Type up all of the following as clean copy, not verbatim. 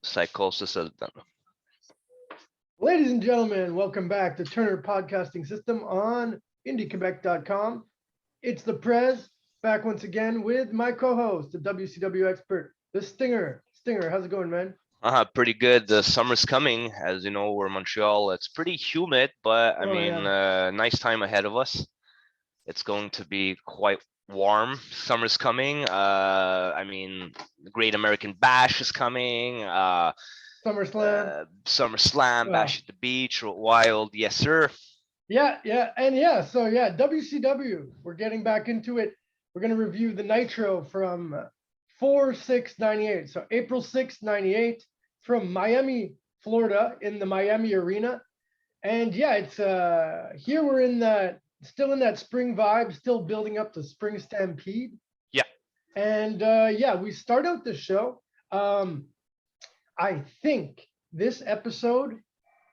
Psychosis has done. Ladies and gentlemen, welcome back to Turner Podcasting System on indiequebec.com. It's the Prez back once again with my co-host, the WCW expert, the Stinger. Stinger, how's it going, man? Pretty good. The summer's coming. As you know, we're in Montreal. It's pretty humid, but Oh yeah. nice time ahead of us. It's going to be quite warm. Summer's coming. The Great American Bash is coming. SummerSlam. SummerSlam, Oh. Bash at the Beach, Wild. Yes, sir. Yeah. WCW. We're getting back into it. We're gonna review the Nitro from 4/6/98. So April 6th, 98, from Miami, Florida, in the Miami Arena. And yeah, it's here we're in that still in that spring vibe, still building up the spring stampede. Yeah. And we start out the show. I think this episode,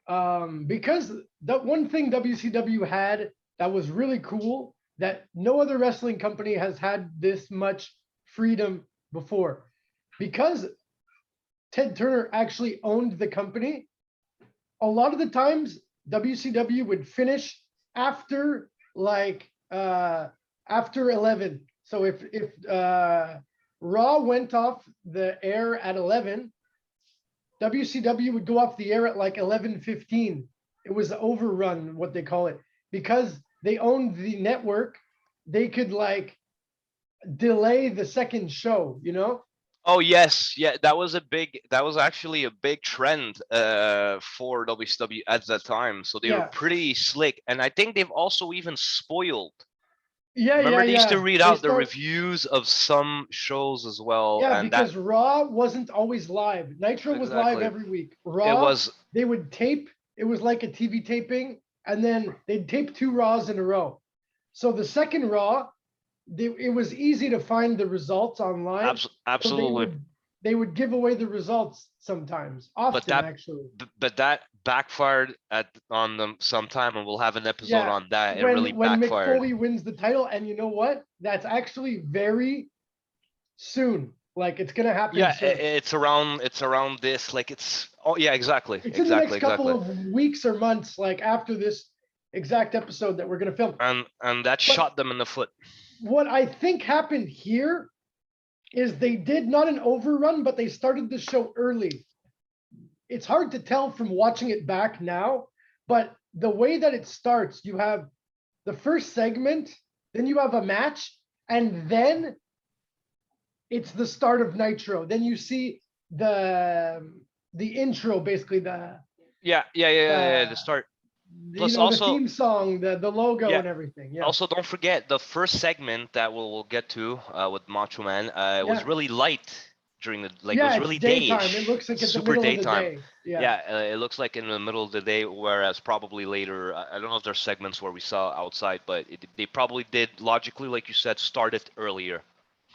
because the one thing WCW had that was really cool that no other wrestling company has had this much freedom before, because Ted Turner actually owned the company. A lot of the times WCW would finish after after 11. So if Raw went off the air at 11, WCW would go off the air at like 11:15. It was overrun, what they call it, because they owned the network. They could delay the second show, you know? Oh yes, yeah. That was actually a big trend for WCW at that time. So they were pretty slick, and I think they've also even spoiled. Remember, they used to read out the reviews of some shows as well. Yeah, and because Raw wasn't always live. Nitro was live every week. Raw, they would tape. It was like a TV taping, and then they'd tape 2 Raws in a row. So the second Raw, it was easy to find the results online. Absolutely. So they would give away the results sometimes, often actually. But that backfired on them sometime, and we'll have an episode on that. It really when backfired. Mick Foley wins the title, and you know what? That's actually very soon. Like, it's gonna happen. Yeah, soon. it's around this. Like, it's exactly. It's in the next couple of weeks or months, like after this exact episode that we're gonna film. And that shot them in the foot. What I think happened here is they did not an overrun, but they started the show early. It's hard to tell from watching it back now, but the way that it starts, you have the first segment, then you have a match, and then it's the start of Nitro. Then you see the intro, basically the start. Plus also the theme song, the logo, and everything. Yeah. Also, don't forget the first segment that we'll get to with Macho Man. It was really light during the it was really daytime. It looks like it's super daytime. Of the day. It looks like in the middle of the day, whereas probably later, I don't know if there's segments where we saw outside, but they probably did logically, like you said, start it earlier.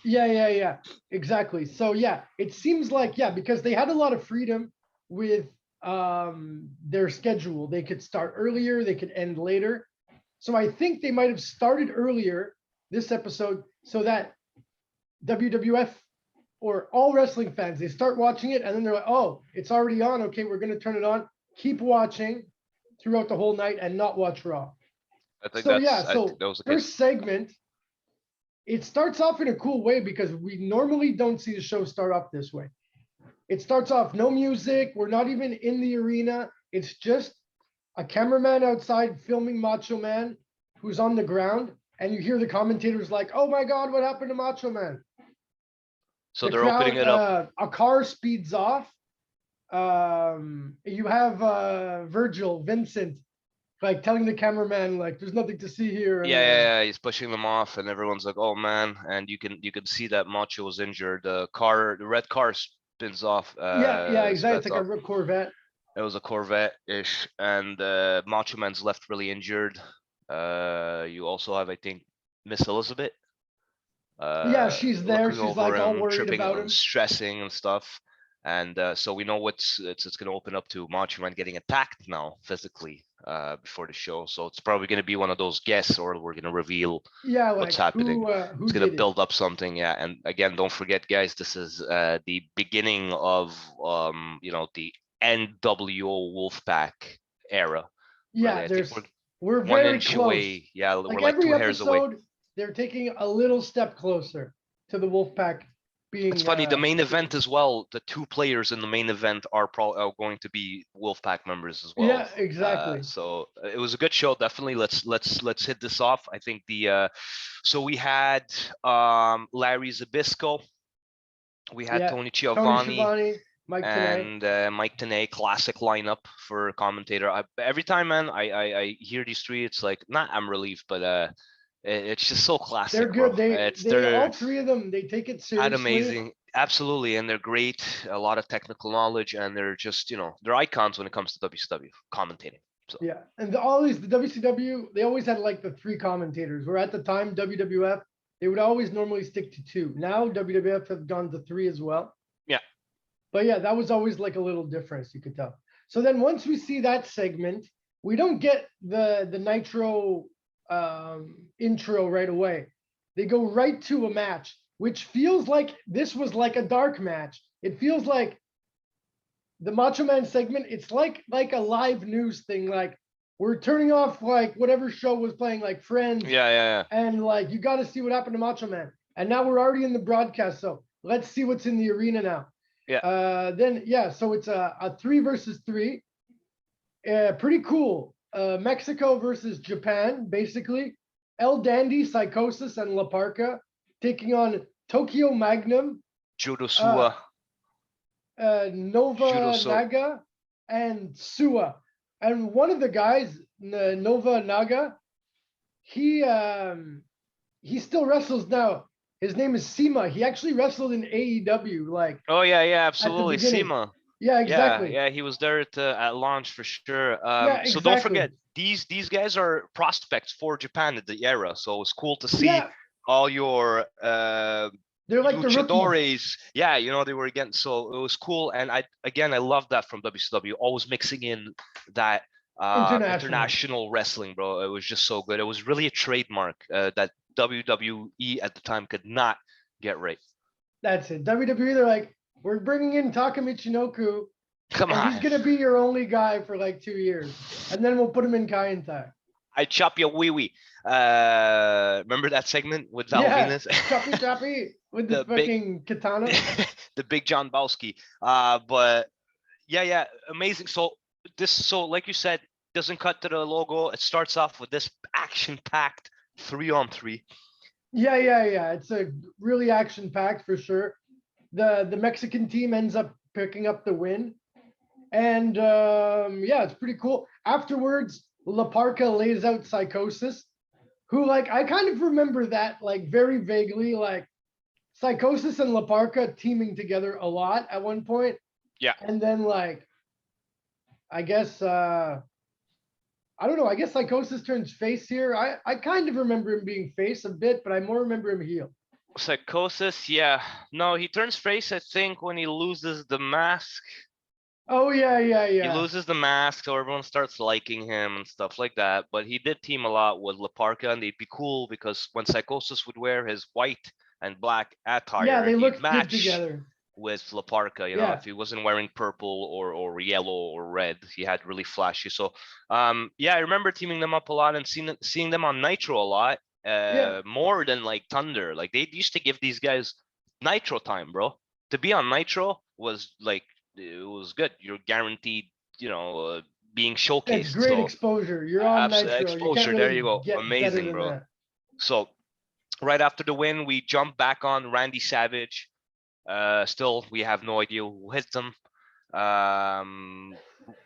Yeah, exactly. So it seems like because they had a lot of freedom with their schedule. They could start earlier, they could end later. So I think they might have started earlier this episode so that WWF or all wrestling fans, they start watching it and then they're like, oh, it's already on. Okay, we're going to turn it on. Keep watching throughout the whole night and not watch Raw. I think first segment, it starts off in a cool way because we normally don't see the show start off this way. It starts off no music. We're not even in the arena. It's just a cameraman outside filming Macho Man who's on the ground. And you hear the commentators like, oh my God, what happened to Macho Man? So they're opening it up. A car speeds off. You have Vincent, like telling the cameraman, like, there's nothing to see here. And, he's pushing them off and everyone's like, oh man. And you can see that Macho was injured. The red car spins off. Exactly. It's like a Corvette. It was a Corvette-ish, and Macho Man's left really injured. You also have, I think, Miss Elizabeth. She's there. She's like all worried about him, stressing and stuff. And so we know it's going to open up to Macho Man getting attacked now physically. before the show. So it's probably going to be one of those guests, or we're going to reveal what's like happening. who It's going to did build up something. Yeah. And again, don't forget, guys, this is the beginning of, the NWO Wolfpack era. Yeah, Really, I think we're we're 1 very inch close. away. Yeah, we're Like like every 2 hairs away. episode, they're taking a little step closer to the Wolfpack being. It's funny, the main event as well. The 2 players in the main event are probably going to be Wolfpack members as well. Yeah, exactly. So it was a good show. Definitely, let's hit this off. I think so we had Larry Zbyszko, we had Tony Schiavone, Mike and Mike Tenay. Classic lineup for commentator. Every time, man, I hear these 3, it's like, not I'm relieved, but it's just so classic. They're good. Bro. They're all 3 of them. They take it seriously. Amazing, absolutely, and they're great. A lot of technical knowledge, and they're just they're icons when it comes to WCW commentating. So. Yeah, and the WCW, they always had like the 3 commentators. Where at the time WWF, they would always normally stick to 2. Now WWF have gone to 3 as well. Yeah. But yeah, that was always like a little difference, you could tell. So then once we see that segment, we don't get the Nitro intro right away. They go right to a match, which feels like this was like a dark match. It feels like the Macho Man segment, it's like a live news thing. Like, we're turning off like whatever show was playing, like Friends. Yeah. And like, you got to see what happened to Macho Man. And now we're already in the broadcast, so let's see what's in the arena now. Yeah. So it's a 3 versus 3. Pretty cool. Mexico versus Japan, basically. El Dandy, Psychosis, and La Parca taking on Tokyo Magnum, Judo Sua, Nova Naga, and Sua. And one of the guys, Nova Naga, he still wrestles now. His name is Sema. He actually wrestled in AEW. Like, oh yeah, absolutely, Sema. Yeah, exactly. Yeah, he was there at launch for sure. Exactly. So don't forget, these guys are prospects for Japan at the era. So it's cool to see all your they're like luchadores. Yeah, they were again. So it was cool, and I love that from WCW, always mixing in that international wrestling, bro. It was just so good. It was really a trademark that WWE at the time could not get right. That's it. WWE, they're like, we're bringing in Taka Michinoku. Come on. He's going to be your only guy for like 2 years. And then we'll put him in Kaientai. I chop your wee-wee. Remember that segment with Val Venus? Choppy with the fucking katana. The big John Bowski. But yeah, amazing. So like you said, doesn't cut to the logo. It starts off with this action-packed 3-on-3. Yeah. It's a really action-packed for sure. The Mexican team ends up picking up the win. And it's pretty cool. Afterwards, La Parca lays out Psychosis, who, like, I kind of remember that, like, very vaguely, like, Psychosis and La Parca teaming together a lot at one point. Yeah. And then, like, I guess, I don't know, I guess Psychosis turns face here. I kind of remember him being face a bit, but I more remember him heel. Psychosis, yeah. No, he turns face, I think, when he loses the mask. Oh, yeah. He loses the mask, so everyone starts liking him and stuff like that. But he did team a lot with La Parca, and they'd be cool because when Psychosis would wear his white and black attire, they looked match good together with La Parca. You know, if he wasn't wearing purple or yellow or red, he had really flashy. So, I remember teaming them up a lot and seeing them on Nitro a lot. More than like Thunder. Like, they used to give these guys Nitro time, bro. To be on Nitro was like, it was good. You're guaranteed, being showcased. It's great exposure. You're on Nitro. Exposure. You there you go. Amazing, bro. That. So right after the win, we jump back on Randy Savage. Still, we have no idea who hit them.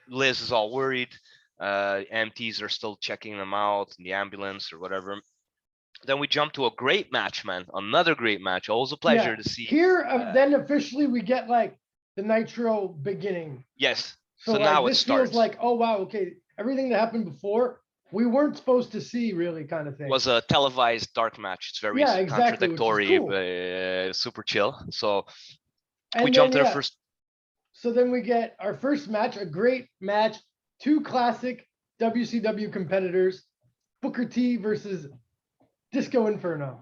Liz is all worried. MTs are still checking them out in the ambulance or whatever. Then we jump to a great match, man. Another great match. Always a pleasure to see. Here, then officially we get like the Nitro beginning. Yes. So like, now this it starts. Feels like, oh wow, okay, everything that happened before we weren't supposed to see, really, kind of thing. It was a televised dark match. It's very contradictory, but super chill. So we jumped there first. So then we get our first match, a great match, 2 classic WCW competitors, Booker T versus Disco Inferno.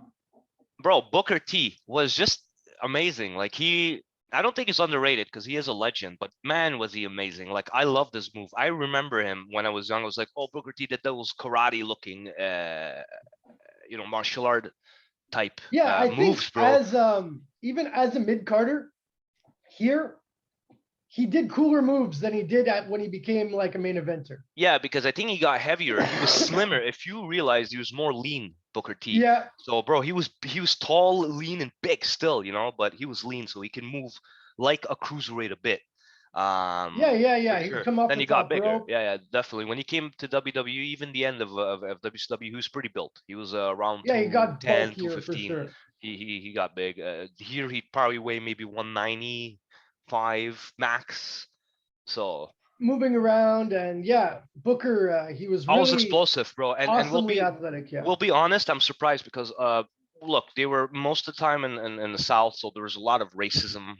Bro, Booker T was just amazing. Like I don't think he's underrated because he is a legend, but man, was he amazing. Like I love this move. I remember him when I was young. I was like, oh, Booker T did those karate looking, martial art type I moves, think bro. as even as a mid-carder here, he did cooler moves than he did when he became like a main eventer. Yeah, because I think he got heavier. He was slimmer. If you realize he was more lean, Booker T. Yeah. So, bro, he was tall, lean, and big still, but he was lean, so he can move like a cruiserweight a bit. Yeah. He Sure. come off Then the he got top bigger. rope. Yeah, definitely. When he came to WWE, even the end of WCW, he was pretty built. He was around he got 210, bulkier 215. for sure. He got big. Here he'd probably weigh maybe 195 max. So moving around, and Booker, he was really always explosive, bro. And awesomely athletic. Yeah, we'll be honest. I'm surprised because look, they were most of the time in the South, so there was a lot of racism,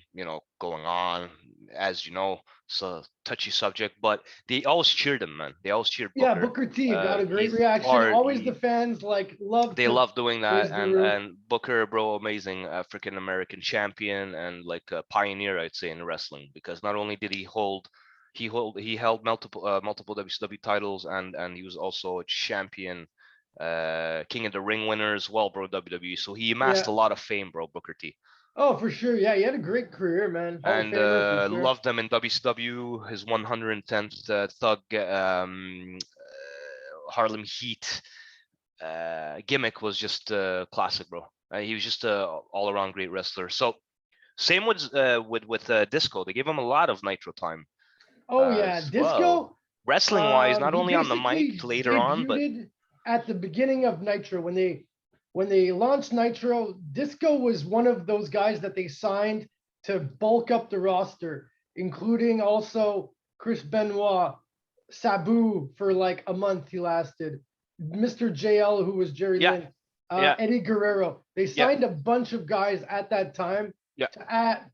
going on, as you know. It's a touchy subject, but they always cheered him, man. They always cheered Booker. Booker T got a great He's reaction. hard. Always the fans They love doing that, the room. and Booker, bro, amazing African American champion and like a pioneer, I'd say, in wrestling, because not only did he held multiple WCW titles, and he was also a champion, King of the Ring winner as well, bro, WWE. So he amassed a lot of fame, bro, Booker T. Oh, for sure. Yeah, he had a great career, man. Hall And of Famer, for sure. loved them in WCW. His 110th Thug Harlem Heat gimmick was just classic, bro. He was just a all-around great wrestler. So same with Disco. They gave him a lot of Nitro time. Oh yeah, Disco. Well. Wrestling wise, not only on the mic later on, but at the beginning of Nitro when they launched Nitro, Disco was one of those guys that they signed to bulk up the roster, including also Chris Benoit, Sabu for like a month he lasted, Mr. JL who was Jerry Lynn, Eddie Guerrero. They signed a bunch of guys at that time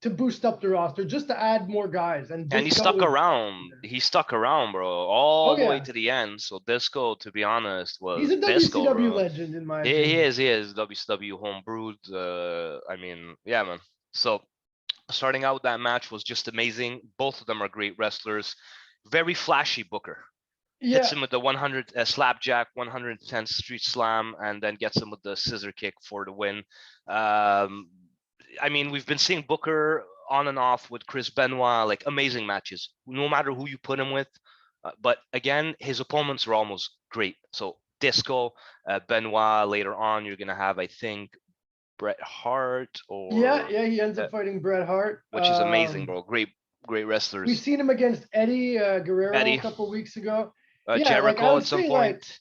to boost up the roster, just to add more guys. And he stuck around. He stuck around, bro, all the way to the end. So Disco, to be honest, he's a Disco, WCW bro. legend in my opinion. He is WCW homebrewed. I mean, yeah, man. So starting out that match was just amazing. Both of them are great wrestlers. Very flashy Booker. Hits him with the 100 slapjack, 110 street slam, and then gets him with the scissor kick for the win. I mean, we've been seeing Booker on and off with Chris Benoit, like amazing matches, no matter who you put him with. But again, his opponents are almost great. So Disco, Benoit, later on, you're going to have, I think, Bret Hart or... Yeah, he ends up fighting Bret Hart. Which is amazing, bro. Great wrestlers. We've seen him against Eddie Guerrero a couple weeks ago. Jericho at some point.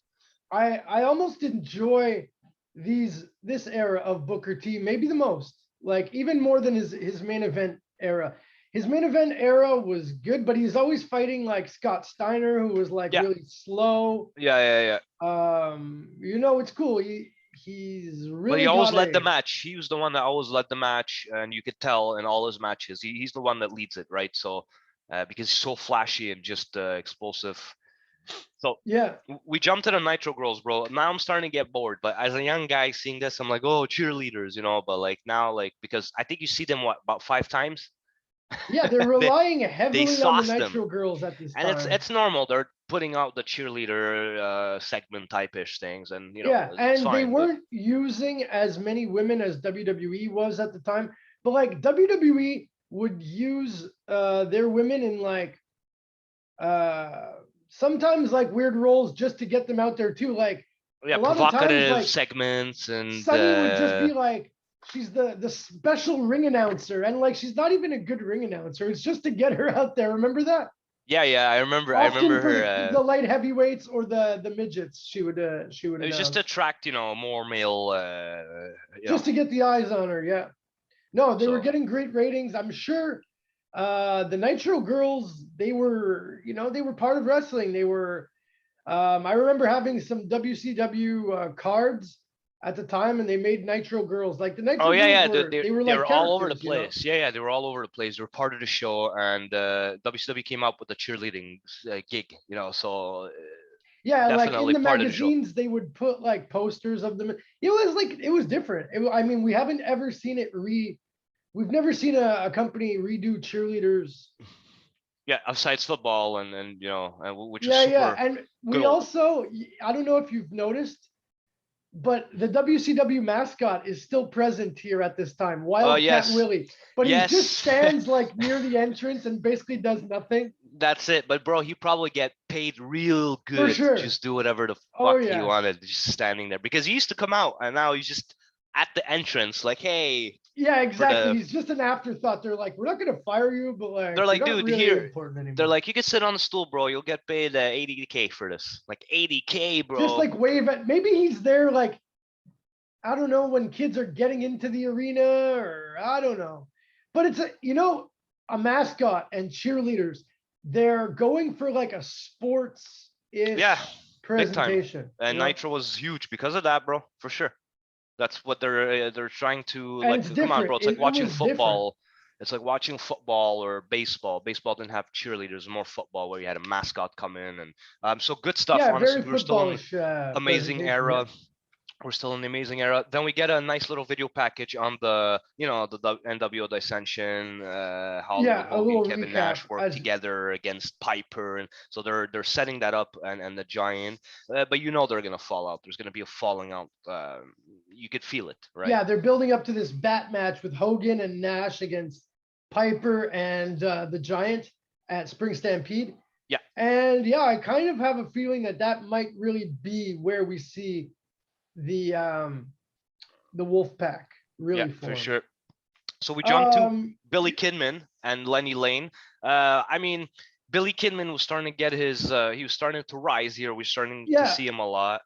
I almost enjoy this era of Booker T, maybe the most. Like even more than his main event era. His main event era was good, but he's always fighting like Scott Steiner, who was like really slow. Yeah. It's cool. He's really. But he always led the match. He was the one that always led the match, and you could tell in all his matches, he's the one that leads it, right? So, because he's so flashy and just explosive. So we jumped to the Nitro girls, bro. Now I'm starting to get bored. But as a young guy seeing this, I'm like, oh, cheerleaders, But like now, like because I think you see them about 5 times. Yeah, they're relying heavily on the Nitro girls at this time, and it's normal. They're putting out the cheerleader segment type-ish things, and and fine, they weren't using as many women as WWE was at the time. But like WWE would use their women in like sometimes like weird roles just to get them out there too. Like a lot provocative of times, like, segments, and Sunny would just be like, she's the special ring announcer, and like she's not even a good ring announcer. It's just to get her out there. Remember that? Yeah, I remember. Often I remember for her. The light heavyweights or the midgets. She would. It was just to attract more male. Just to get the eyes on her. Yeah. No, they were getting great ratings. I'm sure. The Nitro girls, they were part of wrestling. They were. I remember having some WCW cards at the time, and they made Nitro girls like the Nitro. They were all over the place. They were all over the place. They were part of the show, and WCW came up with a cheerleading gig. So Yeah, like in Definitely the part of the show. magazines, they would put like posters of them. It was different. I mean, we haven't ever seen it we've never seen a company redo cheerleaders. Yeah, besides football and which is Yeah. super And good we old. also, I don't know if you've noticed, but the WCW mascot is still present here at this time. Wildcat Yes, Willie. But he just yes. stands like near the entrance and basically does nothing. That's it. But bro, he probably get paid real For good to sure. just do whatever the Oh fuck he yeah. wanted, just standing there. Because he used to come out, and now he's just at the entrance, like, hey, Yeah, for exactly. the. He's just an afterthought. They're like, we're not gonna fire you, but They're like you're like, not dude, really here. important They're anymore. like, you can sit on the stool, bro. You'll get paid 80K for this. Like 80K, Just bro. like wave at maybe he's there like I don't know when kids are getting into the arena or I don't know. But it's a mascot and cheerleaders, they're going for like a Yeah, sports-ish big time. presentation, And Nitro was huge because of that, bro, for sure. That's what they're trying to And like. it's Come on, bro. different. It's like It watching was different. football. It's like watching football or baseball. Baseball didn't have cheerleaders, more football where you had a mascot come in and so good stuff. Yeah, very Honestly, we were still in footballish amazing presentation. Yeah. era. We're still in the amazing era. Then we get a nice little video package on the NWO dissension, how Yeah, a Hogan, little Kevin recap Nash work as together against Piper, and so they're setting that up and the Giant, but they're gonna fall out. There's gonna be a falling out. You could feel it, right? yeah, they're building up to this bat match with Hogan and Nash against Piper and the Giant at Spring Stampede. Yeah, And yeah, I kind of have a feeling that that might really be where we see the um the wolf pack yeah, really for form. sure. So we jump to Um Billy Kidman and Lenny Lane. I mean, Billy Kidman was starting to get his. He was starting to rise here. We're starting to yeah, see him a lot.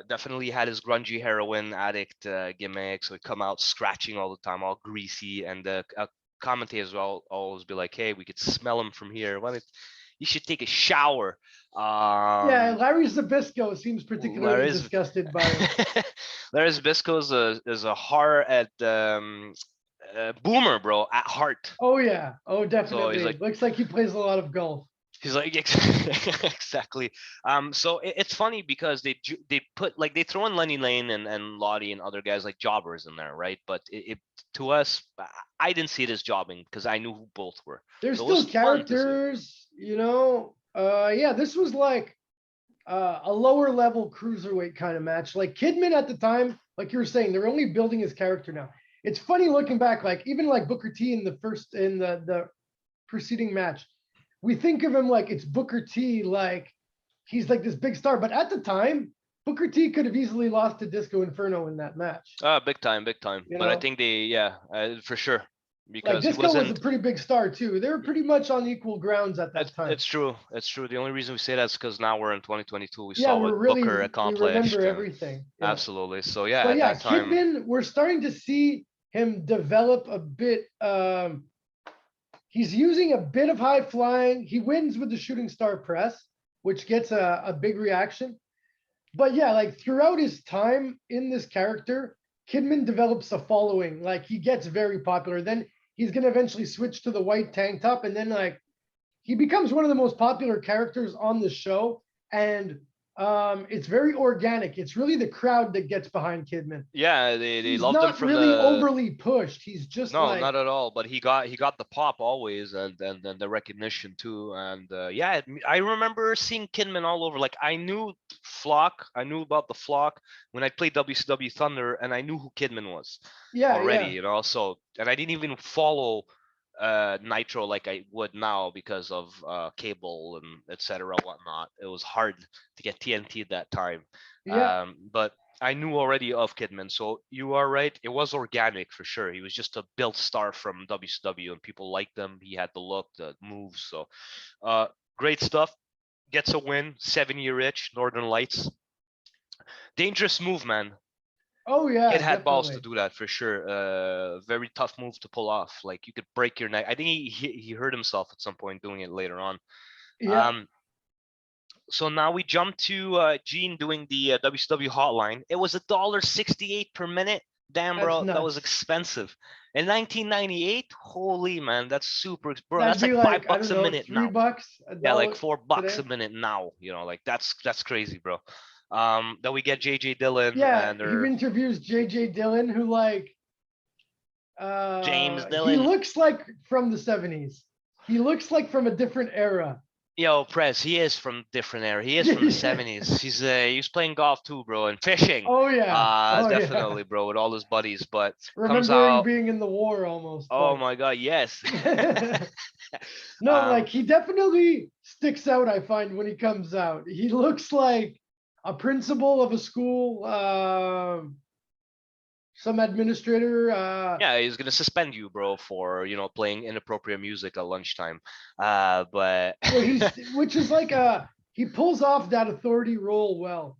Definitely had his grungy heroin addict gimmick. So he'd come out scratching all the time, all greasy, and the commentators will always be like, "Hey, we could smell him from here. Why don't you should take a shower." yeah, Larry Zabisco seems particularly Larry's disgusted by him. Larry Zabisco is a horror at boomer, bro, at heart. Oh yeah, oh So he's definitely. like, Looks like he plays a lot of golf. he's like exactly. So it's funny because they put like they throw in Lenny Lane and Lottie and other guys like jobbers in there, right? But it to us, I didn't see it as jobbing because I knew who both were. There's So it was still fun to see. characters, yeah, this was like a lower level cruiserweight kind of match. Like Kidman at the time, like you were saying, they're only building his character now. It's funny looking back, like even like Booker T in the preceding match, we think of him like it's Booker T, like he's like this big star. But at the time, Booker T could have easily lost to Disco Inferno in that match. Big time, big time. You But I know, think for sure like because he Disco was a wasn't. pretty big star too. They were pretty much on equal grounds at that time. It's true. It's true. The only reason we say that is because now we're in 2022. We Yeah, saw what Booker we remember accomplished, and everything. Yeah. absolutely. So yeah, But at yeah, that time, Kidman, we're starting to see him develop a bit. He's using a bit of high flying. He wins with the shooting star press, which gets a big reaction. But yeah, like throughout his time in this character, Kidman develops a following. Like he gets very popular. Then he's gonna eventually switch to the white tank top, and then like he becomes one of the most popular characters on the show. And it's very organic. It's really the crowd that gets behind Kidman. yeah, they He's loved him not from really the. overly pushed. He's just No, like not at all. But he got the pop always, and the recognition too. And yeah, I remember seeing Kidman all over. Like I knew Flock, I knew about the Flock when I played WCW Thunder, and I knew who Kidman was yeah, already. yeah. So and I didn't even follow Nitro like I would now because of cable and etc. Whatnot. It was hard to get TNT at that time. Yeah. But I knew already of Kidman, so you are right. It was organic for sure. He was just a built star from WCW, and people liked him. He had the look, the moves. So, uh, great stuff. Gets a win. 7-year itch. Northern Lights. Dangerous move, man. Oh Kid yeah, had balls to definitely. do that for sure. Very tough move to pull off. Like you could break your neck. I think he hurt himself at some point doing it later on. Yeah. Um, so now we jump to Gene doing the WCW hotline. It was $1.68 per minute. Damn, That's bro, that was nuts. expensive. In 1998, holy man, that's super, bro. That'd That's be like five like, I bucks don't a know, minute now. $3 a Yeah, like dollar $4 a today. minute now. Like that's crazy, bro. Then we get JJ Dillon Yeah, and he or interviews JJ Dillon, who like James he Dillon. looks like from the 70s. He looks like from a different era. Yo, Prez, he is from different era. He is from the 70s. He was playing golf too, bro, and fishing. Oh yeah. Oh yeah. Definitely, bro, with all his buddies. But comes Remembering out. being in the war almost, Oh like my God, yes. no, like he definitely sticks out, I find, when he comes out. He looks like a principal of a school, some administrator. Yeah, he's gonna suspend you, bro, for playing inappropriate music at lunchtime. But Well, which is like he pulls off that authority role well.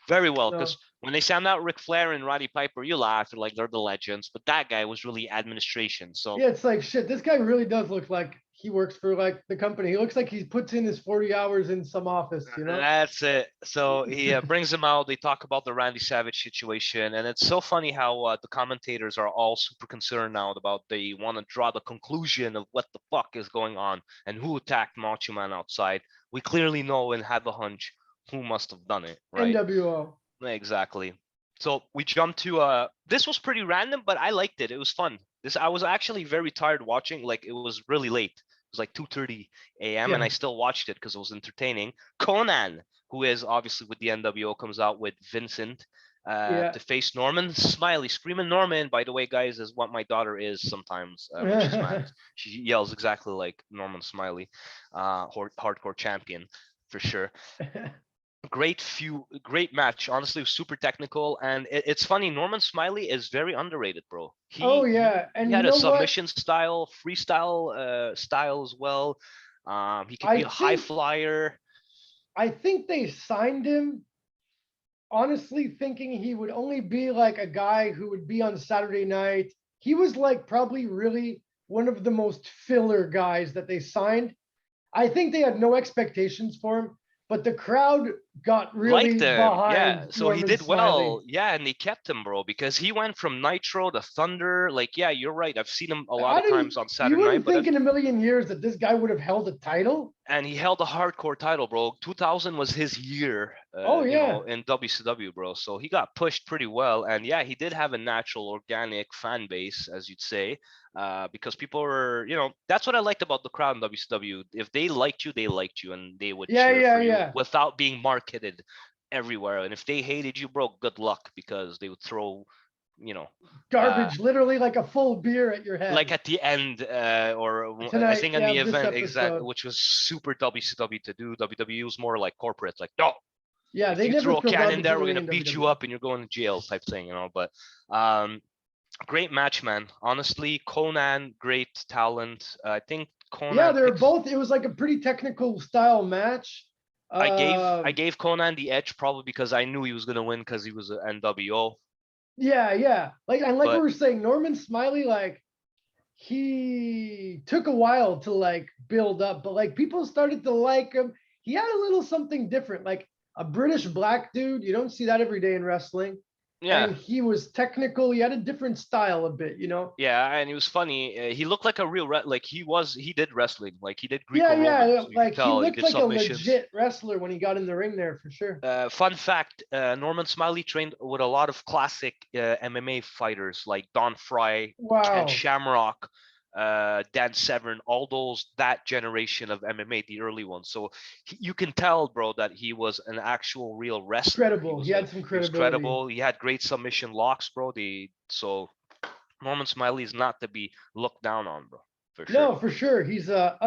very well, So because when they sound out Ric Flair and Roddy Piper, you laugh, you're like they're the legends. But that guy was really administration. So yeah, it's like shit. This guy really does look like he works for like the company. He looks like he puts in his 40 hours in some office, you know? that's it. So he brings them out. They talk about the Randy Savage situation, and it's so funny how the commentators are all super concerned now about they want to draw the conclusion of what the fuck is going on and who attacked Macho Man outside. We clearly know and have a hunch who must have done it, right? NWO. Exactly. So we jumped to this was pretty random, but I liked it. It was fun. This I was actually very tired watching. Like it was really late. It was like 2:30 a.m. and I Yeah. still watched it because it was entertaining. Conan, who is obviously with the NWO, comes out with Vincent Yeah. to face Norman Smiley. Screaming Norman, by the way, guys, is what my daughter is sometimes when she's mad. She yells exactly like Norman Smiley, hardcore champion for sure. Great match. Honestly, super technical, and it's funny. Norman Smiley is very underrated, bro. Oh He yeah. he And you had a know what? submission style, freestyle style as well. He could I be a high think flyer. I think they signed him honestly thinking he would only be like a guy who would be on Saturday night. He was like probably really one of the most filler guys that they signed. I think they had no expectations for him, but the crowd got Liked really him, yeah. behind So he Norman did Smiley. well, yeah, and they kept him, bro, because he went from Nitro to Thunder. Like, yeah, you're right. I've seen him a lot I of didn't times on You Saturday night, wouldn't but think in a million years that this guy would have held a title. and he held a hardcore title, bro. 2000 was his year, Oh yeah. in WCW, bro. So he got pushed pretty well, and yeah, he did have a natural, organic fan base, as you'd say, because people were, that's what I liked about the crowd in WCW. If they liked you, and they would Yeah, cheer yeah, for you yeah. without being marketed everywhere. And if they hated you, bro, good luck, because they would throw, you know, uh, Garbage, literally like a full beer at your like head. at the end, or I Tonight, think in yeah, the of this event, exactly, episode. which was super WCW to do. WWE was more like corporate, like, no, Yeah, if they you never throw a throw can in garbage there, we're really gonna in beat you WWE. up and you're going to jail, type thing. But um, great match, man. Honestly, Conan, great talent. I think Yeah, Conan they're picks. both. It was like a pretty technical style match. I gave Conan the edge probably because I knew he was gonna win because he was an NWO. Yeah, yeah. Like we But were saying, Norman Smiley, like he took a while to like build up, but like people started to like him. He had a little something different, like a British black dude. You don't see that every day in wrestling. yeah, And he was technical. He had a different style a bit, you know? yeah, and it was funny. He looked like a real like he did wrestling, like he did Yeah, Greco-Roman, yeah. so you could Like he tell he looked did like a submissions. legit wrestler when he got in the ring there for sure. Fun fact: Norman Smiley trained with a lot of classic MMA fighters like Don Fry, Ken Wow. Shamrock, Dan Severn, all that generation of MMA, the early ones. So you can tell, bro, that he was an actual real wrestler. Credible. He had some He was credibility. credible. He had great submission locks, bro. So Norman Smiley is not to be looked down on, bro, for sure. No, for sure. He's a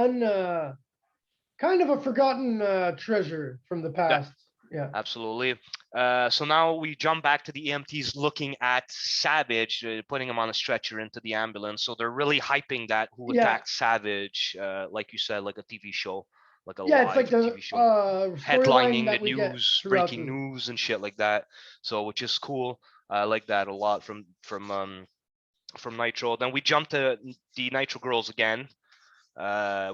kind of a forgotten treasure from the Yeah, past. Yeah. absolutely. So now we jump back to the EMTs looking at Savage, putting him on a stretcher into the ambulance. So they're really hyping that who Yeah. attacked Savage, like you said, like a TV show, like a Yeah, it's like live the TV show, storyline headlining the that we get news, throughout breaking the. news and shit like that. So which is cool. I like that a lot from Nitro. Then we jump to the Nitro girls again,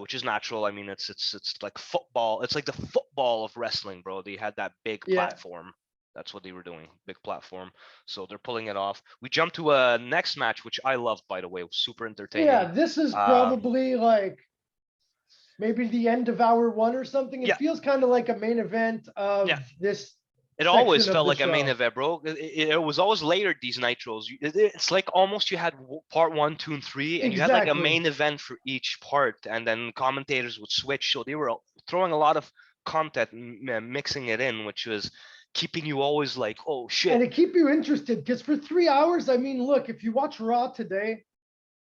which is natural. I mean, it's like football. It's like the football of wrestling, bro. They had that big Yeah. platform. That's what they were doing. Big platform. So they're pulling it off. We jump to a next match, which I loved, by the way. It was super entertaining. Yeah, this is probably like maybe the end of hour 1 or something. It feels kind of like a main event of this. It always felt like a main event, bro. It was always layered, these Nitros. It's like almost you had part 1, 2, and 3, and you had like a main event for each part, and then commentators would switch. So they were throwing a lot of content, mixing it in, which was keeping you always like, oh shit. And it keep you interested, because for 3 hours, I mean, look, if you watch Raw today,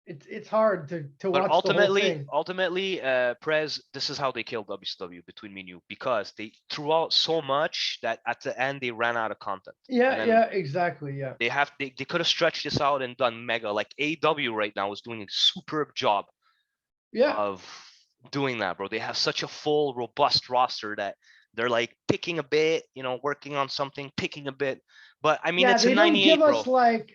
it's hard to watch ultimately, the whole thing. Ultimately, Prez, this is how they killed WCW, between me and you, because they threw out so much that at the end they ran out of content. Yeah, exactly. Yeah. They could have stretched this out and done mega. Like AEW right now is doing a superb job of doing that, bro. They have such a full, robust roster that they're like picking a bit, working on something, picking a bit. But I mean, it's a 98, they don't give bro. us like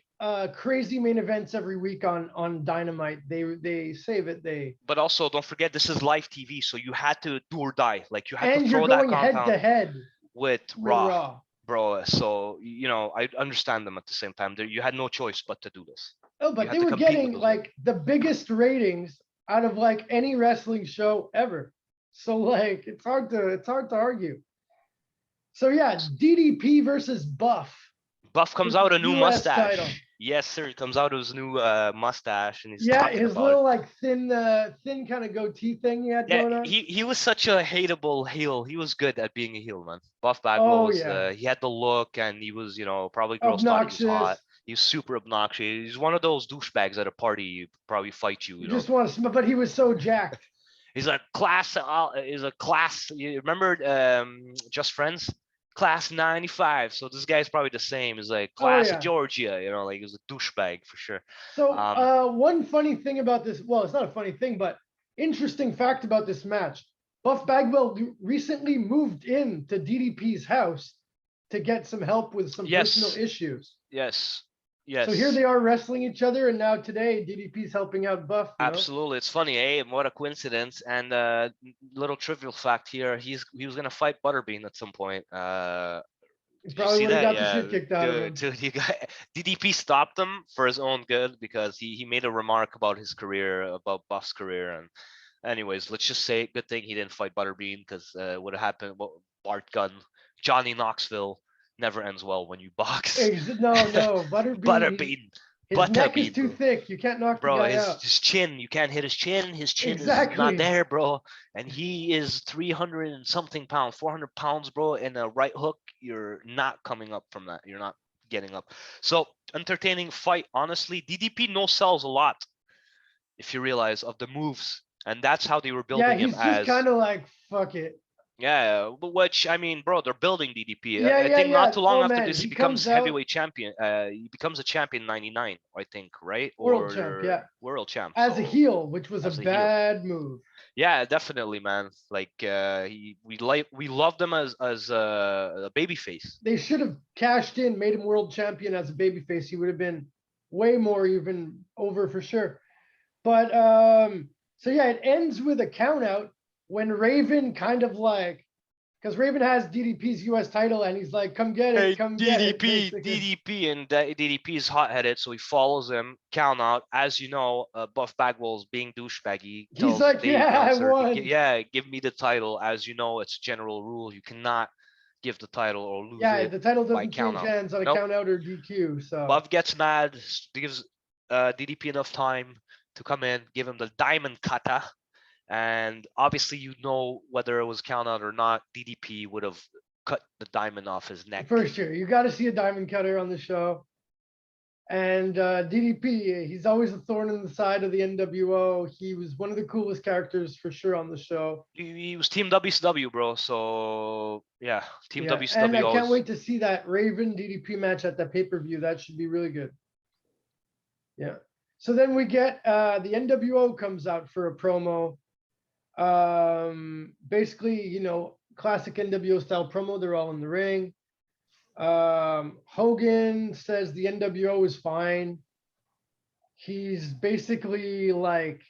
crazy main events every week on Dynamite. They save it. But also, don't forget, this is live TV, so you had to do or die. Like you had to throw you're that going head to head with Raw, bro. So I understand them at the same time. You had no choice but to do this. Oh, but they were getting like the biggest ratings out of like any wrestling show ever. So like it's hard to argue. So yeah, DDP versus Buff. Buff comes out a new mustache. Title. Yes, sir. He comes out with his new mustache, and he's his little like thin kind of goatee thing he had going on. He was such a hateable heel. He was good at being a heel, man. Buff Bagwell was he had the look, and he was probably girls thought he was hot. He was super obnoxious. He's one of those douchebags at a party. He probably fight you. You just want to, but he was so jacked. He's a class. You remember Just Friends? Class 95. So this guy's probably the same as like class of Georgia, like he was a douchebag for sure. So one funny thing about this, well, it's not a funny thing, but interesting fact about this match. Buff Bagwell recently moved in to DDP's house to get some help with some personal issues. Yes. So here they are wrestling each other, and now today DDP's helping out Buff. Absolutely, it's funny, eh? What a coincidence! And little trivial fact here: he was gonna fight Butterbean at some point. He probably would have got the shit kicked out of him. Dude, DDP stopped him for his own good because he made a remark about his career, about Buff's career, and anyways, let's just say good thing he didn't fight Butterbean, because what happened? Bart Gunn, Johnny Knoxville. Never ends well when you box. No, Butterbean. His neck is too thick. You can't knock the guy out. His chin, you can't hit his chin. His chin is not there, bro. And he is 300 and something pounds, 400 pounds, bro. And a right hook, you're not coming up from that. You're not getting up. So entertaining fight. Honestly, DDP no sells a lot, if you realize, of the moves, and that's how they were building him. He's just kind of like, fuck it. Yeah, which I mean, bro, they're building DDP. I think not too long after this, he becomes heavyweight champion. He becomes a champion in '99, I think, right? World champ, yeah. World champ. As a heel, which was a bad move. Yeah, definitely, man. Like we loved him as a babyface. They should have cashed in, made him world champion as a babyface. He would have been way more even over for sure. But so yeah, it ends with a count out. When Raven kind of like, because Raven has DDP's U.S. title, and he's like, come get it, come get it. DDP, and DDP is hot-headed, so he follows him, count out. As you know, Buff Bagwell's being douchebaggy. He's like, I won. Give me the title. As you know, it's general rule. You cannot give the title or lose it. Yeah, the title doesn't change hands on a count out or DQ. So Buff gets mad, gives DDP enough time to come in, give him the diamond kata. And obviously, whether it was count out or not, DDP would have cut the diamond off his neck. For sure. You got to see a diamond cutter on the show. And DDP, he's always a thorn in the side of the NWO. He was one of the coolest characters for sure on the show. He was Team WCW, bro. So, yeah, Team WCW. And I can't wait to see that Raven DDP match at the pay-per-view. That should be really good. Yeah. So then we get the NWO comes out for a promo. Basically, classic NWO style promo. They're all in the ring. Hogan says the NWO is fine. He's basically like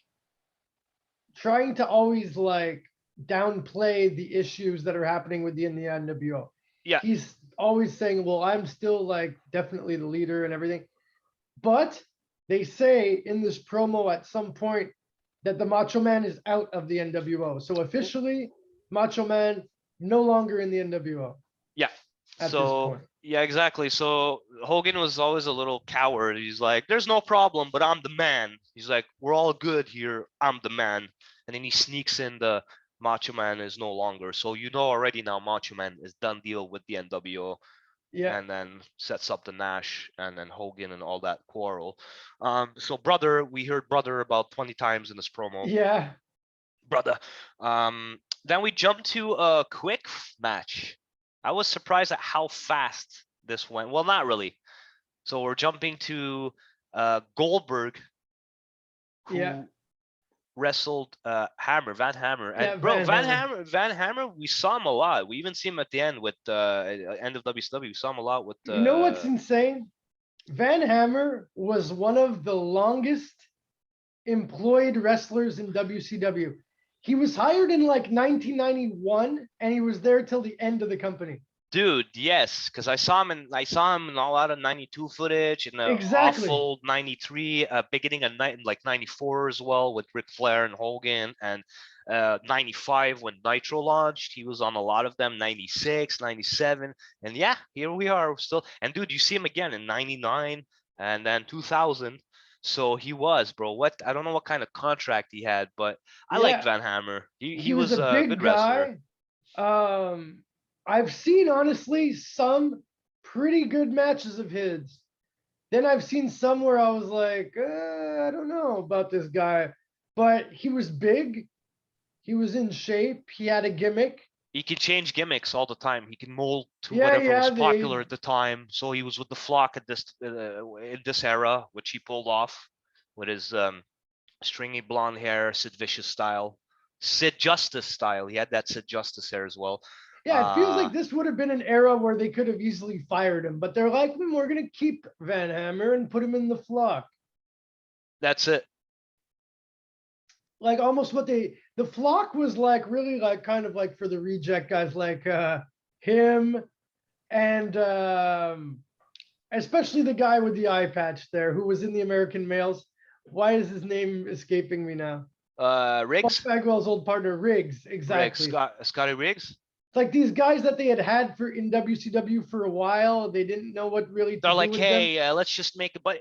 trying to always like downplay the issues that are happening within the NWO. Yeah. He's always saying, well, I'm still like definitely the leader and everything. But they say in this promo at some point that the Macho Man is out of the NWO. So officially, Macho Man no longer in the NWO. Yeah. So yeah, exactly. So Hogan was always a little coward. He's like, "There's no problem, but I'm the man." He's like, "We're all good here. I'm the man." And then he sneaks in the Macho Man is no longer. So you know already now Macho Man is done deal with the NWO. Yeah. And then sets up the Nash and then Hogan and all that quarrel. So brother, we heard brother about 20 times in this promo. Yeah. Brother. Then we jump to a quick match. I was surprised at how fast this went. Well, not really. So we're jumping to Goldberg, who wrestled Hammer, Van Hammer. And Yeah, bro, Van Hammer, we saw him a lot. We even see him at the end with end of WCW. We saw him a lot with You know what's insane? Van Hammer was one of the longest employed wrestlers in WCW. He was hired in like 1991 and he was there till the end of the company. Dude, yes, because I saw him in all out of '92 footage and the awful '93, beginning of like '94 as well with Ric Flair and Hogan, and '95 when Nitro launched. He was on a lot of them, '96, '97, and yeah, here we are still. And dude, you see him again in '99 and then 2000. So he was, bro. What I don't know what kind of contract he had, but I like Van Hammer. He was a big good wrestler. I've seen honestly some pretty good matches of his. Then I've seen some where I was like, I don't know about this guy, but he was big. He was in shape. He had a gimmick. He can change gimmicks all the time. He can mold to whatever was popular at the time. So he was with the Flock at this in this era, which he pulled off with his stringy blonde hair, Sid Vicious style, Sid Justice style. He had that Sid Justice hair as well. Yeah, it feels like this would have been an era where they could have easily fired him, but they're like, we're going to keep Van Hammer and put him in the Flock. That's it. Like almost what the Flock was like, really like kind of like for the reject guys like him and especially the guy with the eye patch there who was in the American Males. Why is his name escaping me now? Riggs? Bagwell's old partner, Riggs, exactly. Scotty Riggs? It's like these guys that they had for in WCW for a while. They didn't know what really. They're like, hey, let's just make it. But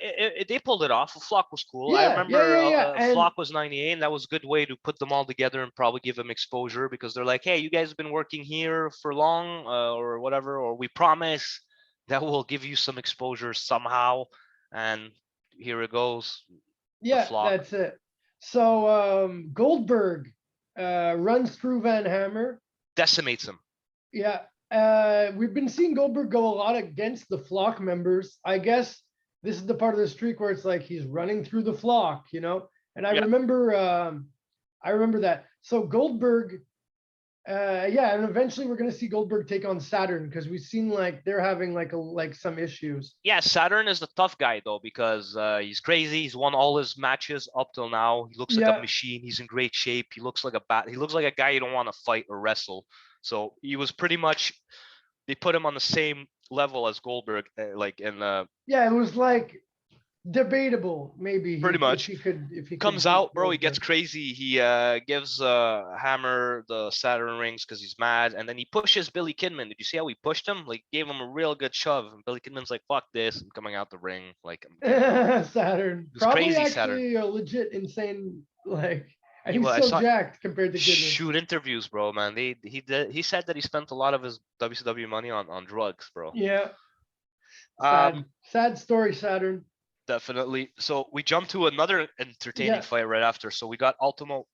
they pulled it off. Flock was cool. I remember Flock was '98, and that was a good way to put them all together and probably give them exposure because they're like, hey, you guys have been working here for long or whatever, or we promise that will give you some exposure somehow. And here it goes. Yeah, that's it. So Goldberg runs through Van Hammer. Decimates him. Yeah. We've been seeing Goldberg go a lot against the Flock members. I guess this is the part of the streak where it's like he's running through the Flock, you know? And I remember that. So Goldberg, and eventually we're gonna see Goldberg take on Saturn because we've seen like they're having like some issues. Yeah, Saturn is the tough guy though because he's crazy. He's won all his matches up till now. He looks like a machine. He's in great shape. He looks like he looks like a guy you don't want to fight or wrestle. So he was pretty much. They put him on the same level as Goldberg, like in. Yeah, it was like debatable maybe pretty much if he comes out, bro. He gets crazy. He gives Hammer the Saturn rings because he's mad, and then he pushes Billy Kidman. Did you see how he pushed him? Like gave him a real good shove, and Billy Kidman's like, fuck this, I'm coming out the ring. Like Saturn probably crazy. Actually Saturn a legit insane, like he's so jacked compared to Kidman. Shoot interviews, bro, man. He said that he spent a lot of his WCW money on drugs, bro. Yeah. Sad story, Saturn. Definitely. So we jump to another entertaining fight right after. So we got Ultimo